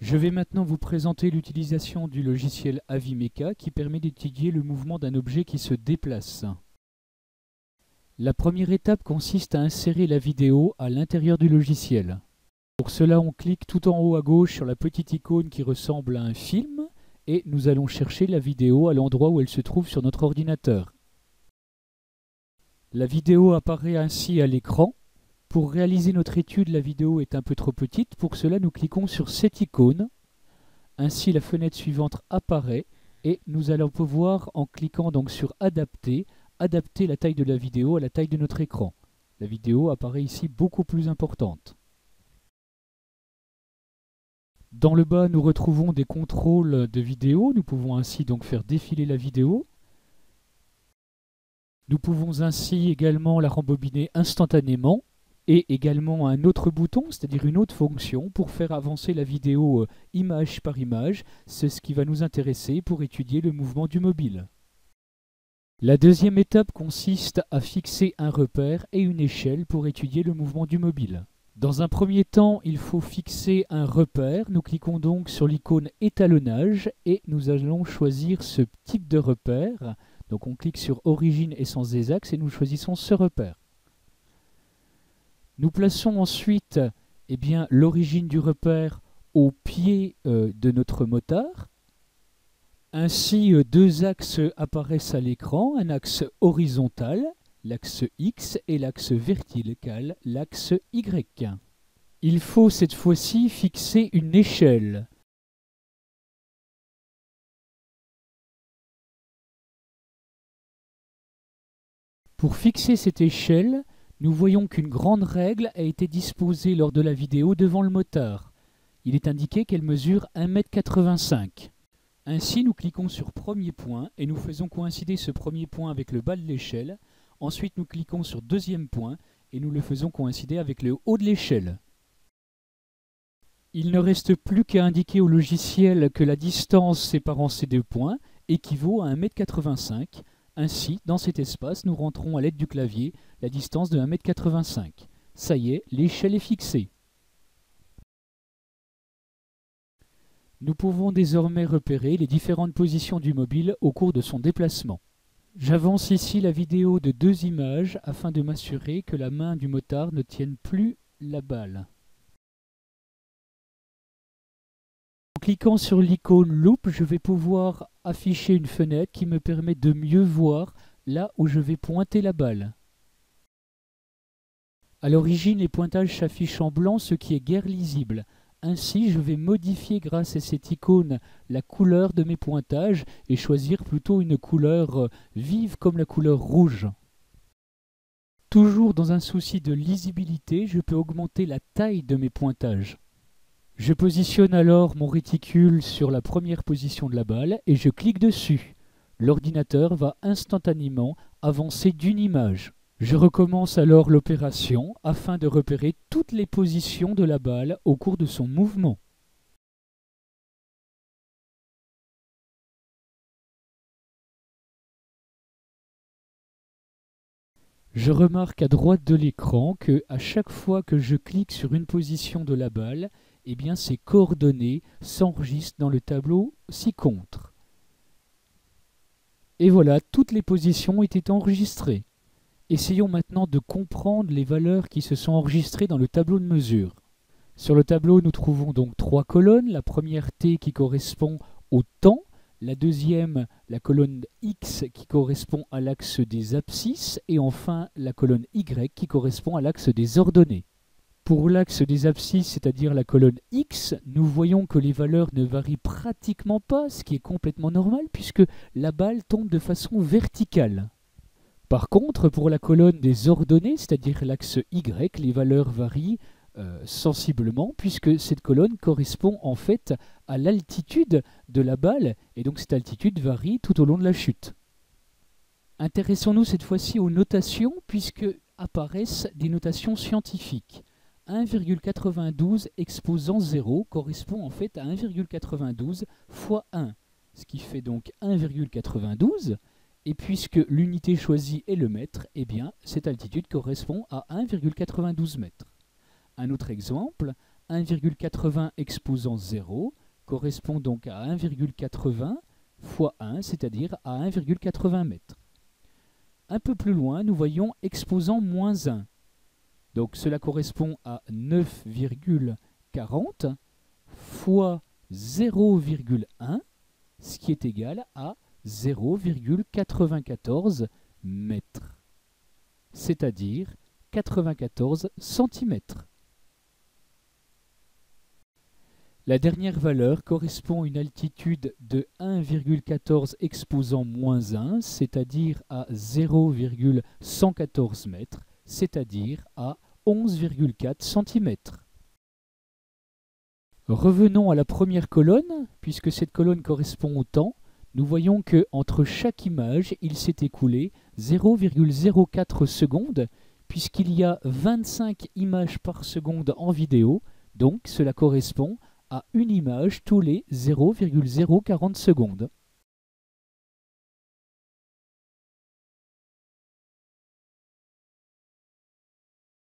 Je vais maintenant vous présenter l'utilisation du logiciel Avimeca qui permet d'étudier le mouvement d'un objet qui se déplace. La première étape consiste à insérer la vidéo à l'intérieur du logiciel. Pour cela, on clique tout en haut à gauche sur la petite icône qui ressemble à un film et nous allons chercher la vidéo à l'endroit où elle se trouve sur notre ordinateur. La vidéo apparaît ainsi à l'écran. Pour réaliser notre étude, la vidéo est un peu trop petite. Pour cela, nous cliquons sur cette icône. Ainsi, la fenêtre suivante apparaît et nous allons pouvoir, en cliquant donc sur Adapter, adapter la taille de la vidéo à la taille de notre écran. La vidéo apparaît ici beaucoup plus importante. Dans le bas, nous retrouvons des contrôles de vidéo. Nous pouvons ainsi donc faire défiler la vidéo. Nous pouvons ainsi également la rembobiner instantanément. Et également un autre bouton, c'est-à-dire une autre fonction pour faire avancer la vidéo image par image. C'est ce qui va nous intéresser pour étudier le mouvement du mobile. La deuxième étape consiste à fixer un repère et une échelle pour étudier le mouvement du mobile. Dans un premier temps, il faut fixer un repère. Nous cliquons donc sur l'icône étalonnage et nous allons choisir ce type de repère. Donc on clique sur origine et sens des axes et nous choisissons ce repère. Nous plaçons ensuite l'origine du repère au pied de notre motard. Ainsi, deux axes apparaissent à l'écran, un axe horizontal, l'axe X, et l'axe vertical, l'axe Y. Il faut cette fois-ci fixer une échelle. Pour fixer cette échelle, nous voyons qu'une grande règle a été disposée lors de la vidéo devant le motard. Il est indiqué qu'elle mesure 1,85 m. Ainsi, nous cliquons sur premier point et nous faisons coïncider ce premier point avec le bas de l'échelle. Ensuite, nous cliquons sur deuxième point et nous le faisons coïncider avec le haut de l'échelle. Il ne reste plus qu'à indiquer au logiciel que la distance séparant ces deux points équivaut à 1,85 m. Ainsi, dans cet espace, nous rentrons à l'aide du clavier la distance de 1,85 m. Ça y est, l'échelle est fixée. Nous pouvons désormais repérer les différentes positions du mobile au cours de son déplacement. J'avance ici la vidéo de deux images afin de m'assurer que la main du motard ne tienne plus la balle. En cliquant sur l'icône Loop, je vais pouvoir afficher une fenêtre qui me permet de mieux voir là où je vais pointer la balle. À l'origine, les pointages s'affichent en blanc, ce qui est guère lisible. Ainsi, je vais modifier grâce à cette icône la couleur de mes pointages et choisir plutôt une couleur vive comme la couleur rouge. Toujours dans un souci de lisibilité, je peux augmenter la taille de mes pointages. Je positionne alors mon réticule sur la première position de la balle et je clique dessus. L'ordinateur va instantanément avancer d'une image. Je recommence alors l'opération afin de repérer toutes les positions de la balle au cours de son mouvement. Je remarque à droite de l'écran que à chaque fois que je clique sur une position de la balle, ces coordonnées s'enregistrent dans le tableau ci-contre. Et voilà, toutes les positions étaient enregistrées. Essayons maintenant de comprendre les valeurs qui se sont enregistrées dans le tableau de mesure. Sur le tableau, nous trouvons donc trois colonnes. La première T qui correspond au temps, la deuxième, la colonne X qui correspond à l'axe des abscisses, et enfin la colonne Y qui correspond à l'axe des ordonnées. Pour l'axe des abscisses, c'est-à-dire la colonne X, nous voyons que les valeurs ne varient pratiquement pas, ce qui est complètement normal puisque la balle tombe de façon verticale. Par contre, pour la colonne des ordonnées, c'est-à-dire l'axe Y, les valeurs varient sensiblement puisque cette colonne correspond en fait à l'altitude de la balle et donc cette altitude varie tout au long de la chute. Intéressons-nous cette fois-ci aux notations puisque apparaissent des notations scientifiques. 1,92 exposant 0 correspond en fait à 1,92 fois 1, ce qui fait donc 1,92. Et puisque l'unité choisie est le mètre, eh bien cette altitude correspond à 1,92 mètres. Un autre exemple, 1,80 exposant 0 correspond donc à 1,80 fois 1, c'est-à-dire à 1,80 mètres. Un peu plus loin, nous voyons exposant moins 1. Donc cela correspond à 9,40 fois 0,1, ce qui est égal à 0,94 mètres, c'est-à-dire 94 centimètres. La dernière valeur correspond à une altitude de 1,14 exposant moins 1, c'est-à-dire à 0,114 mètres, c'est-à-dire à 11,4 cm. Revenons à la première colonne, puisque cette colonne correspond au temps. Nous voyons que entre chaque image, il s'est écoulé 0,04 secondes, puisqu'il y a 25 images par seconde en vidéo, donc cela correspond à une image tous les 0,040 secondes.